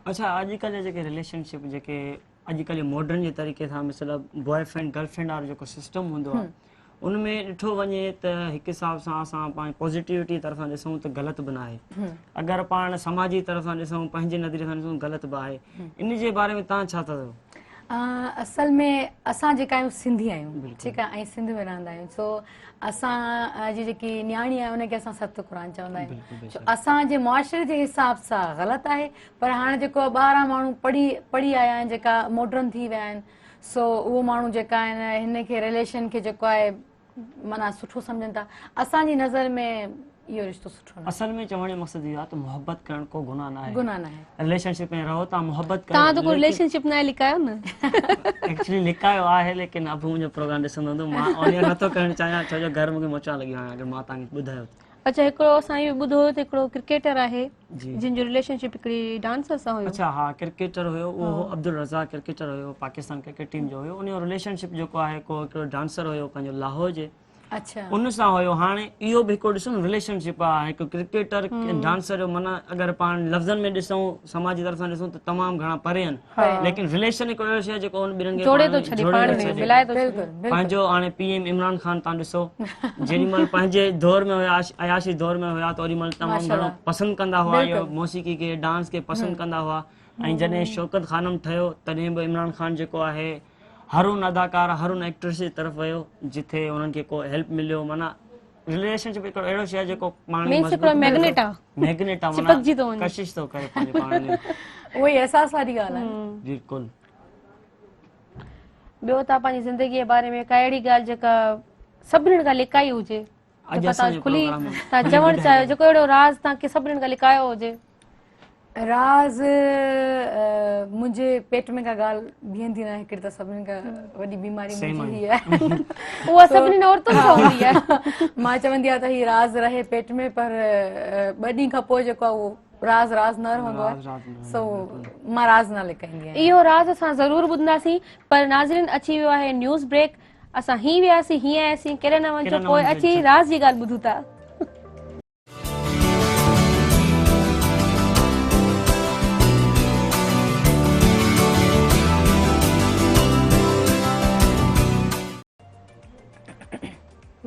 Speaker 2: अच्छा, अॼुकल्ह जेके रिलेशनशिप जेके अॼुकल्ह मॉडर्न जे तरीक़े सां मतिलबु बॉयफ्रेंड गर्लफ्रेंड वारो जेको सिस्टम हूंदो आहे उनमें ॾिठो वञे त हिकु हिसाब सां असां पंहिंजी पॉज़िटिविटी तरफ़ां ॾिसूं त ग़लति बि न आहे। अगरि पाण समाजी तरफ़ां ॾिसूं, पंहिंजे नज़रिए सां ॾिसूं, ग़लति बि आहे। इन जे बारे में तव्हां छा था चओ?
Speaker 3: असल में असां जेका आहियूं सिंधी आहियूं, ठीकु आहे, ऐं सिंध में रहंदा आहियूं। सो असां जी जेकी न्याणी आहे उनखे असां सत क़ुरान चवंदा आहियूं। सो असांजे मुआशरे जे हिसाब सां ग़लति आहे, पर हाणे जेको ॿाहिरां माण्हू पढ़ी आया आहिनि, जेका मॉडर्न थी विया आहिनि, सो उहो माण्हू जेका आहिनि हिन खे रिलेशन खे जेको आहे माना सुठो सम्झनि था। असांजी नज़र में इहो रिश्तो सुठो न आहे।
Speaker 2: असल में चवण जो मक़सदु इहो आहे त मुहबत करणु को गुनाह न आहे।
Speaker 3: गुनाह न आहे।
Speaker 2: रिलेशनशिप में रहो था, मुहबत करो।
Speaker 1: तव्हां त कोई रिलेशनशिप न लिकायो न?
Speaker 2: एक्चुअली लिकायो आहे, लेकिन अब मुंहिंजो प्रोग्राम ॾिसंदो हूंदो, मां उन नथो करणु चाहियां, छो जो घर मूंखे मोचा लॻी आहियां अगरि मां तव्हांखे ॿुधायो।
Speaker 1: अच्छा, हिकिड़ो असां इहो ॿुधो हुयो त हिकिड़ो क्रिकेटर आहे जिन जो रिलेशनशिप हिकिड़ी डांसर सां हुयो।
Speaker 2: अच्छा, हा, क्रिकेटर हुयो उहो, अब्दुल रज़ाक क्रिकेटर हुयो, पाकिस्तान क्रिकेट टीम जो हुयो। उन जो रिलेशनशिप जेको आहे को हिकिड़ो डांसर हुयो पंहिंजो लाहौर जे,
Speaker 3: अच्छा,
Speaker 2: उन सां हुयो। हाणे इहो बि हिकिड़ो ॾिसो न रिलेशनशिप आहे, हिकु क्रिकेटर डांसर जो, माना अगरि पाण लफ़्ज़नि में ॾिसूं, समाज जी तरफ़ां ॾिसूं त तमामु घणा परे आहिनि, लेकिन रिलेशन हिकिड़ो अहिड़ो शइ आहे जेको उन ॿिन्हिनि खे
Speaker 1: जोड़े थो छॾे, पाण में मिलाए थो छॾे।
Speaker 2: पंहिंजो हाणे PM इमरान ख़ान तव्हां ॾिसो, जेॾीमहिल पंहिंजे दौर में हुया, अयाशी दौर में हुया, त ओॾीमहिल तमामु घणो पसंदि कंदा हुआ इहो मौसीक़ी खे, डांस खे पसंदि कंदा हुआ। ऐं जॾहिं शौकत ख़ानम ठहियो तॾहिं बि इमरान ख़ान जेको आहे हर उन अदाकार, हर उन एक्ट्रेस जी तरफ़ वियो जिथे उन्हनि खे को हेल्प मिलियो। माना रिलेशनशिप हिकिड़ो अहिड़ो शइ आहे जेको पाण
Speaker 1: मीन्स हिकिड़ो मैग्नेट आहे,
Speaker 2: मैग्नेट आहे,
Speaker 1: चिपकजी थो
Speaker 2: माना
Speaker 1: वञे,
Speaker 2: कशिश थो करे पंहिंजे पाण में।
Speaker 3: उहो ई अहसास वारी ॻाल्हि आहे।
Speaker 2: बिल्कुलु।
Speaker 1: ॿियो तव्हां पंहिंजी ज़िंदगी जे बारे में का अहिड़ी ॻाल्हि जेका सभिनीनि खां लिकाई हुजे, जेका तव्हां खुली तव्हां चवणु चाहियो, जेको अहिड़ो राज़ तव्हांखे सभिनीनि खां लिकायो हुजे?
Speaker 3: राज़ मुंहिंजे पेट में का ॻाल्हि बीहंदी न आहे, हिकिड़ी त सभिनी खां वॾी बीमारी मुंहिंजी आहे।
Speaker 1: उहा सभिनीनि औरतुनि खां हूंदी आहे।
Speaker 3: मां चवंदी आहियां त हीउ राज़ रहे पेट में, पर 2 ॾींहं खां पोइ जेको आहे उहो राज़ न रहंदो आहे। सो मां राज़ न लिकाईंदी आहियां।
Speaker 1: इहो राज़ असां ज़रूरु ॿुधंदासीं, पर नाज़रीन अची वियो आहे न्यूज़ ब्रेक। असां हीअं वियासीं, हीअं आयासीं, केॾे न वञो, पोइ अची राज़ जी ॻाल्हि ॿुधूं था।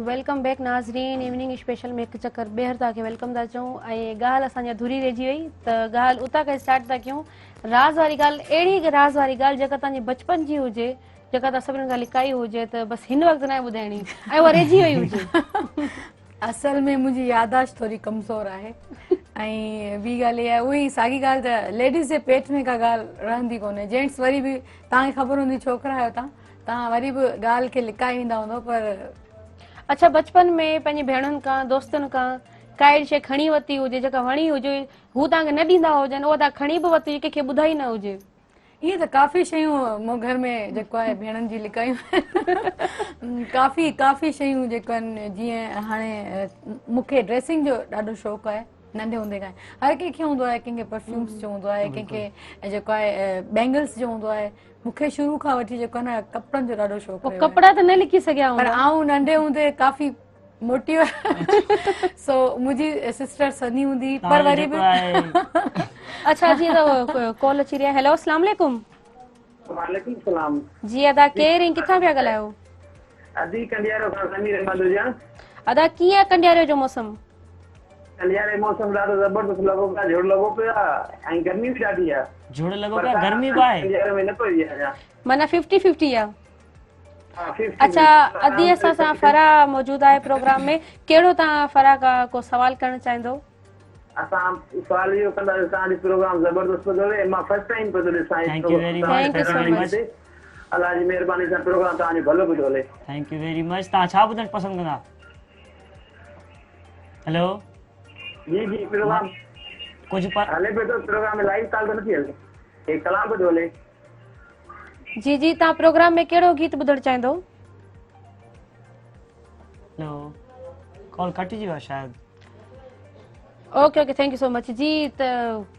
Speaker 1: वेलकम बैक नाज़रीन, इवनिंग स्पेशल में हिकु चकर ॿीहर तव्हांखे वेलकम था चऊं। ऐं ॻाल्हि असांजी अधूरी रहिजी वई, त ॻाल्हि उतां खां स्टार्ट था कयूं। राज़ वारी ॻाल्हि, अहिड़ी राज़ वारी ॻाल्हि जेका तव्हांजे बचपन जी हुजे, जेका तव्हां सभिनीनि खां लिकाई हुजे, त बसि हिन वक़्तु न ॿुधाइणी ऐं उहा रहिजी वई हुजे।
Speaker 3: असल में मुंहिंजी यादाश्त थोरी कमज़ोर आहे, ऐं ॿी ॻाल्हि इहा आहे, उहा ई साॻी ॻाल्हि त लेडीज़ जे पेट में का ॻाल्हि रहंदी कोन्हे। जेंट्स वरी बि तव्हांखे ख़बर हूंदी, छोकिरा आहियो तव्हां वरी बि ॻाल्हि खे लिकाए वेंदा हूंदव। पर
Speaker 1: अच्छा, बचपन में पंहिंजी भेणुनि खां, दोस्तनि खां का अहिड़ी शइ खणी वरिती हुजे जेका वणी हुजे, हू तव्हांखे न ॾींदा हुजनि, उहा तव्हां खणी बि वरिती, कंहिंखे ॿुधाई न हुजे?
Speaker 3: ईअं त काफ़ी शयूं मूं घर में जेको आहे भेणनि जी लिकायूं आहिनि। काफ़ी शयूं जेको आहिनि, जीअं हाणे मूंखे ड्रेसिंग जो ॾाढो शौक़ु आहे नंढे हूंदे खां। हर कंहिंखे हूंदो आहे, कंहिंखे परफ्यूम्स जो हूंदो आहे, कंहिंखे जेको आहे बैंगल्स जो हूंदो आहे। मूंखे शुरू खां वठी जेको आहे न कपिड़नि जो ॾाढो शौक़ु आहे।
Speaker 1: कपिड़ा त न लिकी सघिया,
Speaker 3: पर आऊं नंढे हूंदे काफ़ी मोटी। सो मुंहिंजी सिस्टर सनी हूंदी, पर वरी बि
Speaker 1: अच्छा जी, त कॉल अची रही है। हेलो, अस्सलाम वालेकुम।
Speaker 5: वालेकुम सलाम
Speaker 1: जी, अदा केर ऐं किथां पिया ॻाल्हायो?
Speaker 5: अदी कंडियारो खां समीर अहमद हुजां।
Speaker 1: अदा कीअं आहे कंडियारे जो मौसम?
Speaker 5: कंडियारे मौसम ॾाढो ज़बरदस्त लॻो पियो आहे, झुड़ लॻो पियो आहे, ऐं गर्मी बि ॾाढी आहे।
Speaker 2: झुड़ लॻो पियो आहे, गर्मी बि आहे,
Speaker 5: कंडियारे में न पई आहे,
Speaker 1: माना 50-50 आहे।
Speaker 5: हा 50।
Speaker 1: अच्छा, अदी असां सां फराह मौजूद आहे प्रोग्राम में। कहिड़ो तव्हां फराह खां को सवाल करणु चाहींदो?
Speaker 5: असां सवाल इहो कंदासीं तव्हांजो प्रोग्राम ज़बरदस्त पियो हले मां फर्स्ट टाइम पियो थो ॾिसां
Speaker 2: Thank you very much.
Speaker 1: Thank you so much.
Speaker 5: अलाह जी महिरबानी सां प्रोग्राम तव्हांजो भलो पियो हले
Speaker 2: थैंक यू वेरी मच। तव्हां छा ॿुधणु पसंदि कंदा? हेलो,
Speaker 5: जी जी प्रोग्राम
Speaker 2: कुझु पर
Speaker 5: हले पियो थो प्रोग्राम में लाइव कॉल त नथी हले हे कलाम पियो थो हले
Speaker 1: जी जी, तव्हां प्रोग्राम में कहिड़ो गीत ॿुधणु चाहींदो?
Speaker 2: हेलो, कॉल कटिजी वियो आहे शायदि।
Speaker 1: Okay okay, thank you so much जी। त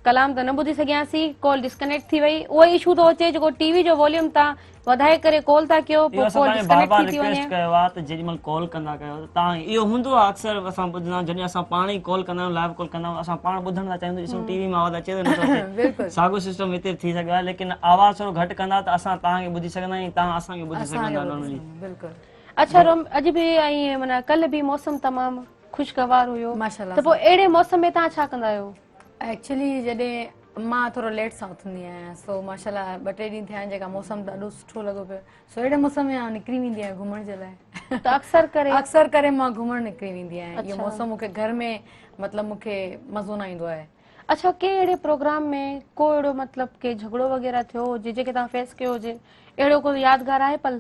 Speaker 1: कलाम त न ॿुधी सघियासीं, कॉल डिस्कनेक्ट थी वई। उहो इशू थो अचे जेको टीवी जो वॉल्यूम तव्हां वधाए करे कॉल था कयो,
Speaker 2: इहो
Speaker 1: पोइ
Speaker 2: असां
Speaker 1: कॉल
Speaker 2: तव्हांखे बार
Speaker 1: डिस्कनेक्ट
Speaker 2: बार
Speaker 1: थी थी
Speaker 2: रिक्वेस्ट
Speaker 1: वञे।
Speaker 2: कयो आहे त जेॾीमहिल कॉल कंदा कयो त तव्हां इहो हूंदो आहे अक्सर असां ॿुधंदा आहियूं जॾहिं असां पाण ई कॉल कंदा आहियूं लाइव कॉल कंदा आहियूं असां पाण ॿुधण था चाहियूं ॾिसूं टीवी में आवाज़ अचे थो नथो अचे
Speaker 3: बिल्कुलु
Speaker 2: साॻियो सिस्टम हिते थी सघियो आहे लेकिन आवाज़ थोरो घटि कंदा त असां तव्हांखे ॿुधी सघंदा आहियूं तव्हां असांखे ॿुधी सघंदा नॉर्मली।
Speaker 3: बिल्कुलु
Speaker 1: अच्छा रोम, अॼु बि ऐं माना कल्ह बि मौसम तमामु ख़ुशगवार हुयो,
Speaker 3: माशाल्लाह
Speaker 1: त पोइ अहिड़े मौसम में तव्हां छा कंदा आहियो?
Speaker 3: एक्चुअली जॾहिं मां थोरो लेट सां उथंदी आहियां सो माशाल्लाह 2-3 ॾींहं थिया आहिनि जेका मौसम ॾाढो सुठो लॻो पियो सो अहिड़े मौसम में आउं निकिरी वेंदी आहियां घुमण जे लाइ
Speaker 1: त अक्सर करे
Speaker 3: मां घुमण निकिरी वेंदी आहियां। इहो मौसम मूंखे घर में मतिलबु मूंखे मज़ो न ईंदो आहे।
Speaker 1: अच्छा, कंहिं अहिड़े प्रोग्राम में को अहिड़ो मतिलबु के झगड़ो वग़ैरह थियो हुजे जेके तव्हां फेस कयो हुजे, अहिड़ो कोई यादगार आहे पल?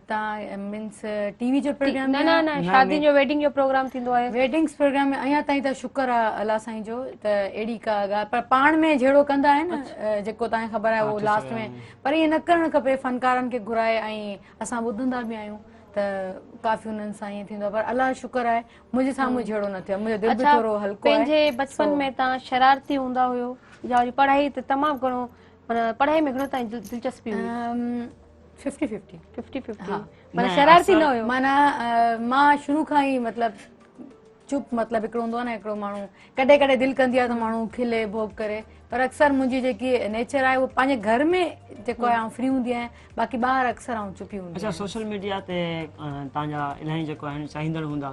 Speaker 3: तव्हां मीन्स टीवी जो प्रोग्राम
Speaker 1: न न न, शादी जो वेडिंग जो प्रोग्राम थींदो आहे।
Speaker 3: वेडिंग्स प्रोग्राम में अञा ताईं त शुक्र आहे अल्लाह साईं जो त अहिड़ी का ॻाल्हि पर पाण में जहिड़ो कंदा आहिनि जेको तव्हांखे ख़बर आहे उहो लास्ट में, पर ईअं न करणु खपे। फनकारनि खे घुराए ऐं असां ॿुधंदा बि आहियूं त काफ़ी उन्हनि सां ईअं थींदो आहे पर अल्लाह शुक्र आहे मुंहिंजे साम्हूं जहिड़ो न थियो, मुंहिंजो दिलि बि
Speaker 1: अच्छा,
Speaker 3: थोरो हल्को आहे।
Speaker 1: पंहिंजे बचपन में तव्हां शरारती हूंदा हुयो या वरी पढ़ाई ते तमामु घणो माना पढ़ाई में घणो तव्हांजी दिलचस्पी हुई?
Speaker 3: 50-50
Speaker 1: 50-50 माना शरारती न हुयो?
Speaker 3: माना मां शुरू खां ई मतिलबु चुप मतिलबु हिकिड़ो हूंदो आहे न हिकिड़ो माण्हू कॾहिं कॾहिं दिलि कंदी आहे त माण्हू खिले भोग करे पर अक्सर मुंहिंजी जेकी नेचर आहे उहो पंहिंजे घर में जेको आहे फ्री हूंदी आहियां बाक़ी ॿाहिरि अक्सर चुपी हूंदी
Speaker 2: अच्छा, सोशल मीडिया ते तव्हांजा इलाही जेको आहिनि चाहींदड़ हूंदा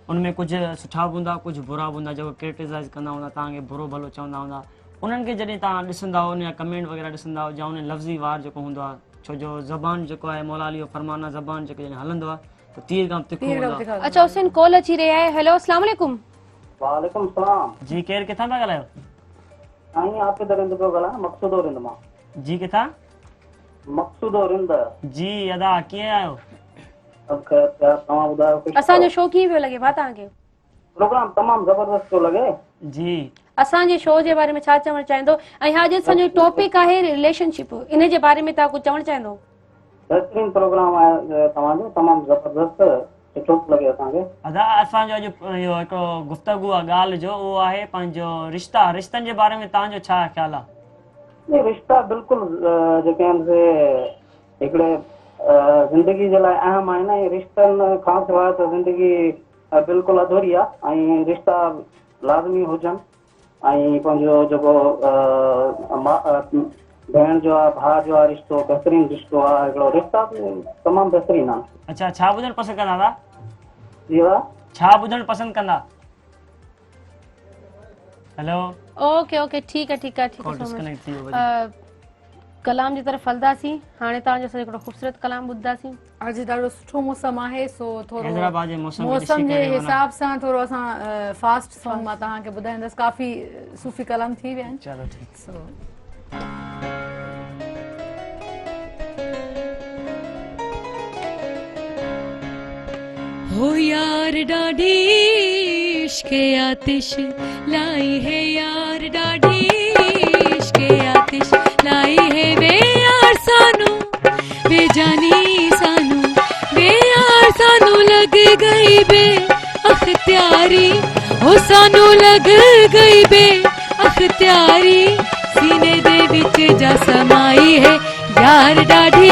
Speaker 2: उनमें कुझु सुठा बि हूंदा कुझु बुरा बि हूंदा जेको क्रिटिसाइज़ कंदा हूंदा तव्हांखे बुरो भलो चवंदा हूंदा उन्हनि खे जॾहिं तव्हां ॾिसंदा उन जा कमेंट वग़ैरह ॾिसंदा या उन लफ़्ज़ी वार जेको हूंदो आहे छो जो ज़बान जेको आहे मौला अली जो फरमाना ज़बान जेको जॾहिं हलंदो आहे त तीर खां तिखो हूंदो आहे।
Speaker 1: अच्छा हुसैन, कॉल अची रही आहे। हेलो, अस्सलाम वालेकुम।
Speaker 5: वालेकुम सलाम
Speaker 2: जी, केरु किथां था ॻाल्हायो?
Speaker 5: साईं आपे दरिंद पियो ॻाल्हायां मक़सूद रिंद मां।
Speaker 2: जी, किथां?
Speaker 5: मक़सूद रिंद।
Speaker 2: जी अदा, कीअं आहियो?
Speaker 5: तव्हां ॿुधायो?
Speaker 1: असांजो शो कीअं पियो लॻे भाउ तव्हांखे?
Speaker 5: प्रोग्राम तमामु ज़बरदस्त पियो लॻे।
Speaker 2: जी,
Speaker 1: असांजे शो जे बारे में छा चवणु चाहींदो ऐं अॼु असांजो टॉपिक आहे रिलेशनशिप, इन जे बारे में तव्हां कुझु चवणु चाहींदो?
Speaker 5: बहितरीन प्रोग्राम आहे तव्हांजो, तमामु ज़बरदस्त सुठो लॻे असांखे।
Speaker 2: अदा असांजो अॼु इहो हिकिड़ो गुफ़्तगू आहे ॻाल्हि जो उहो आहे पंहिंजो रिश्तनि जे बारे में तव्हांजो छा ख़्यालु आहे?
Speaker 5: रिश्ता बिल्कुलु जेके आहिनि से हिकिड़े ज़िंदगी जे लाइ अहम आहिनि ऐं रिश्तनि खां सवाइ त ज़िंदगी बिल्कुलु अधूरी आहे ऐं रिश्ता लाज़मी हुजनि ऐं पंहिंजो जेको भेण जो आहे भाउ जो आहे रिश्तो बहितरीनु रिश्तो आहे हिकिड़ो रिश्ता तमामु बहितरीनु आहे।
Speaker 2: अच्छा, छा ॿुधणु पसंदि कंदा दादा?
Speaker 5: जी हा,
Speaker 2: छा ॿुधणु पसंदि कंदा? हेलो,
Speaker 1: ओके ओके, ठीकु आहे ठीकु आहे ठीकु
Speaker 2: कॉल
Speaker 1: आहे,
Speaker 2: डिस्कनेक्ट थी वियो।
Speaker 1: कलाम जी तरफ़ हलंदासीं। हाणे तव्हांजो असां हिकिड़ो ख़ूबसूरत कलाम ॿुधंदासीं।
Speaker 3: अॼु ॾाढो सुठो मौसम आहे सो थोरो
Speaker 2: हैदराबाद जे मौसम खे ॾिसी
Speaker 3: मौसम जे
Speaker 2: करे माना-
Speaker 3: हिसाब सां थोरो असां फास्ट सॉन्ग मां तव्हांखे ॿुधाईंदसि। काफ़ी सूफ़ी कलाम थी विया आहिनि
Speaker 2: चलो ठीकु।
Speaker 3: सो
Speaker 4: हो यार डाढी इश्क़े आतिश लाई है यार डाढी इश्क़े आतिश लाई है वे यार सानू वे जानी सानू वे यार सानू लग गई बे अख्तियारी हो सानू लग गई बे अख्तियारी सीने दे विच जा समाई है यार डाढी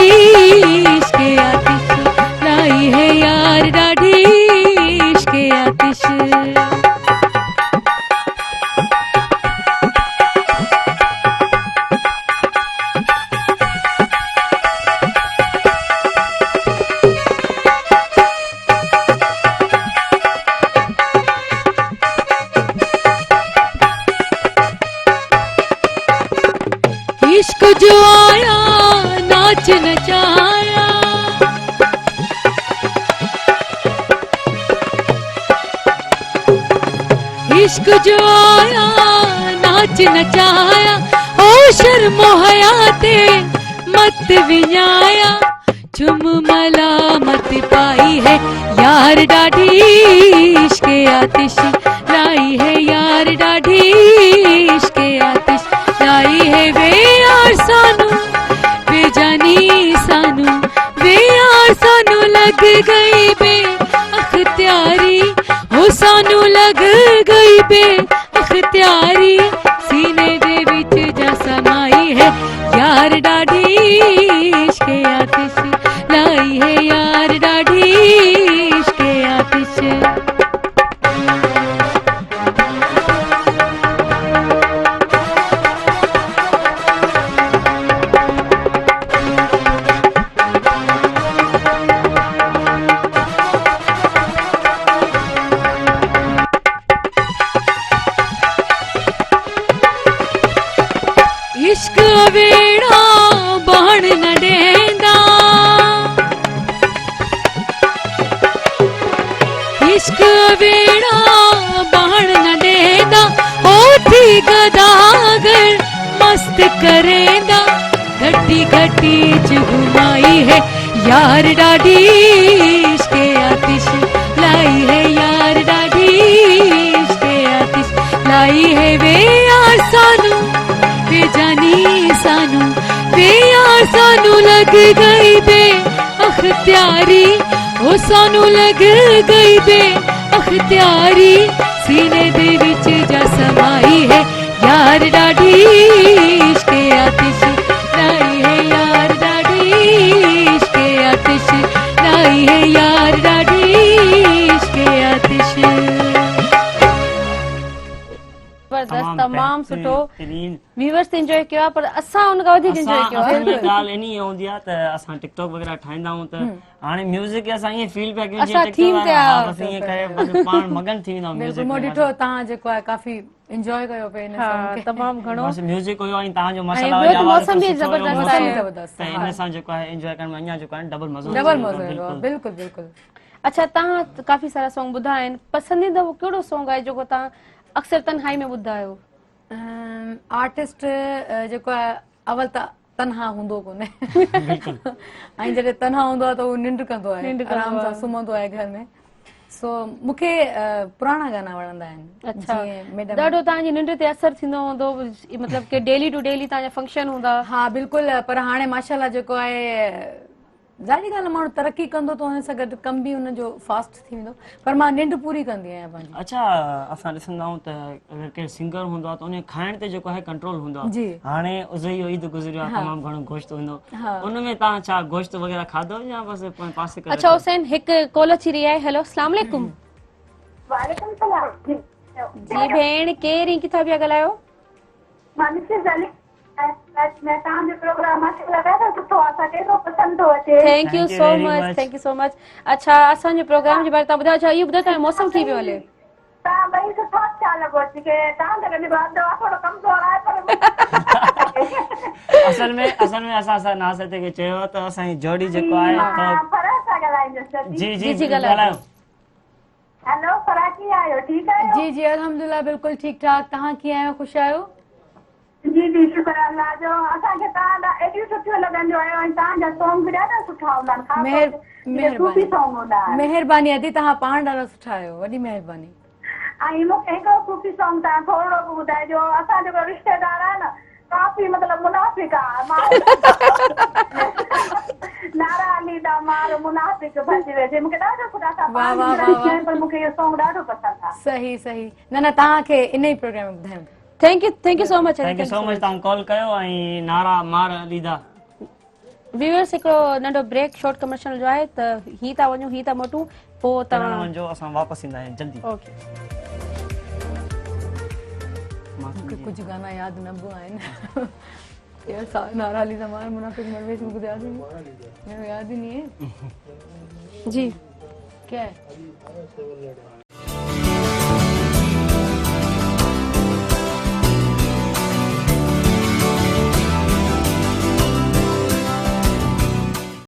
Speaker 4: इश्क़े आतिश लाई है यार डाढी इश्क़े आतिश। इश्क जो आया नाच नचाया इश्क जो आया नाच नचाया ओ शर्मो हयाते मत विञाया चुम मलामत पाई है यार डाढी इश्क आतिश लाई है यार डाढी इश्क आतिश लाई है वे यार सानू वे जानी सानू वे यार सानू लग गई बे अख्तियारी हो सानू लग गई बे अख्तियारी सीने दे विच जा समाई है यार डाढी इश्क आतिश लाई है यार डाढी इश्क आतिश इश्क वेड़ा बहन न डेंदा इश्क वेड़ा बहन न डेंदा ओ थी गदागर मस्त करेंदा घटी घटी च घुमाई है यार डाढी इश्क आतिश लाई है यार डाढी इश्क आतिश लाई है वे यार सानू वे जानी सानू वे यार सानू लग गई बे अख्तियारी ओ सानू लग गई बे अख्तियारी सीने दे विच जा समाई है यार डाढी इश्क आतिश लाई है यार डाढी इश्क आतिश लाई है यार डाढी इश्क आतिश
Speaker 1: जबरदस्त तमाम सुठो
Speaker 2: तरीन
Speaker 1: व्यूअर्स एंजॉय किया पर असां उन का वधीक एंजॉय किया
Speaker 2: ॻाल्हि इन हूंदी आहे त असां टिकटॉक वग़ैरह ठाहींदा आहियूं त हाणे म्यूज़िक असां ईअं फील पिया कयूं
Speaker 1: असां theme ते आया
Speaker 2: बस ईअं करे बस पाण मगन थी वेंदा
Speaker 3: बिल्कुलु
Speaker 2: म्यूज़िक
Speaker 3: मां ॾिठो तव्हां जेको आहे काफ़ी एंजॉय कयो पे हिन
Speaker 1: हा
Speaker 3: song खे।
Speaker 1: तमाम घणो
Speaker 2: बस म्यूज़िक हुयो ऐं तव्हांजो
Speaker 1: ऐं
Speaker 2: मसाला
Speaker 1: ॿियो त मौसम बि ज़बरदस्त आहे
Speaker 3: ज़बरदस्त
Speaker 2: त इन सां जेको आहे एंजॉय करण में अञा जेको आहे डबल मज़ो
Speaker 3: डबल
Speaker 2: ईंदो
Speaker 3: मज़ो
Speaker 2: आहे,
Speaker 3: ईंदो आहे
Speaker 2: बिल्कुलु।
Speaker 3: बिल्कुलु बिल्कुलु
Speaker 1: अच्छा तव्हां काफ़ी सारा सॉन्ग ॿुधा आहिनि पसंदीदा वो कहिड़ो सॉन्ग आहे जेको तव्हां अक्सर तन्हाई में ॿुधा आहियो
Speaker 3: आर्टिस्ट जेको आहे अवल त तनहा हूंदो कोन्हे
Speaker 2: बिल्कुलु
Speaker 3: ऐं जॾहिं तनहा हूंदो आहे त उहो निंड कंदो आहे
Speaker 1: निंड कंदो
Speaker 3: आराम सां
Speaker 1: आहे।
Speaker 3: सुम्हंदो आहे घर में सो मूंखे पुराणा गाना वणंदा आहिनि
Speaker 1: अच्छा
Speaker 3: जीअं मैडम
Speaker 1: ॾाढो तव्हांजी निंड ते असर थींदो हूंदो मतिलबु कि डेली टू डेली तव्हांजा फंक्शन हूंदा
Speaker 3: हा बिल्कुलु पर हाणे माशाल्लाह जेको आहे ज़ाहिरी ॻाल्हि आहे माण्हू तरक़ी कंदो त हुन सां गॾु कम बि हुनजो फास्ट थी वेंदो पर मां निंड पूरी कंदी आहियां पंहिंजी
Speaker 2: अच्छा असां ॾिसंदा आहियूं त अगरि केरु सिंगर हूंदो आहे त उन खाइण ते जेको आहे कंट्रोल हूंदो
Speaker 3: जी।
Speaker 2: आहे हाणे उज़ई ईद गुज़रियो आहे तमामु घणो गोश्त हूंदो
Speaker 3: हा।
Speaker 2: उन में तव्हां छा गोश्त वग़ैरह खाधो या बसि पासे करे
Speaker 1: अच्छा हुसैन हिकु कॉल अची रही आहे हेलो अस्सलाम वालेकुम
Speaker 6: वालेकुम सलाम
Speaker 1: जी भेण केरु ऐं किथां पिया ॻाल्हायो
Speaker 6: मैं तव्हांजो प्रोग्राम लॻाए थो सुठो आहे असांखे एॾो पसंदि थो अचे
Speaker 1: thank U
Speaker 2: Thank you
Speaker 1: so
Speaker 2: very
Speaker 1: much
Speaker 2: much.
Speaker 1: Thank you so much अच्छा असांजे प्रोग्राम जे बारे में तव्हां ॿुधायो छा इहो ॿुधायो तव्हांजो मौसम थी वियो हले
Speaker 6: तव्हां ॿई सुठो छा लॻो अची के तव्हां त गॾु दवा थोरो कमज़ोर आहे पर
Speaker 2: असल में असां नासे ते चयो त असांजी जोड़ी जेको आहे त
Speaker 6: फराह सां ॻाल्हाईंदसि
Speaker 2: जी
Speaker 1: जी,
Speaker 2: जी
Speaker 1: ॻाल्हायो।
Speaker 2: ॻाल्हायो
Speaker 6: हेलो फराह कीअं आहियो ठीकु आहियो
Speaker 3: जी जी अल्हम्दुलिल्लाह बिल्कुलु ठीकु ठाक तव्हां कीअं आहियो ख़ुशि आहियो
Speaker 6: जी जी शुक्र अल्लाह जो असांखे तव्हां एॾियूं सुठियूं लॻंदियूं आहियो ऐं तव्हांजा सॉन्ग बि ॾाढा सुठा हूंदा आहिनि सूफ़ी सॉन्ग हूंदा आहिनि
Speaker 3: महिरबानी अदी तव्हां पाण ॾाढा सुठा आहियो वॾी महिरबानी
Speaker 6: ऐं मूंखे हिकिड़ो सूफ़ी सॉन्ग तव्हां थोरो बि ॿुधाइजो असां जेको रिश्तेदार आहे न काफ़ी मतिलबु मुनाफ़िक आहे नारा अली दा मार मुनाफ़िक भॼी वेठे मूंखे ॾाढो ख़ुदा सां
Speaker 3: वाह, वाह, वाह, वाह।
Speaker 6: पर मूंखे इहो सॉन्ग ॾाढो पसंदि आहे
Speaker 3: सही सही न न तव्हांखे इन ई प्रोग्राम में ॿुधायूं
Speaker 1: thank you so much
Speaker 2: thank you so much तव्हां कॉल कयो ऐं नारा मार लीदा
Speaker 1: व्यूअर्स हिकिड़ो नंढो ब्रेक शॉर्ट कमर्शियल जो आहे त ही था वञूं ही था मोटूं पोइ तव्हां
Speaker 2: वञो असां वापसि ईंदा आहियूं जल्दी
Speaker 1: ओके
Speaker 3: मूंखे कुझु गाना यादि न बि आहिनि नारा अली दा मार मुनाफिक मरवेश मुझे याद ही नहीं याद ही नहीं है
Speaker 1: जी
Speaker 3: क्या है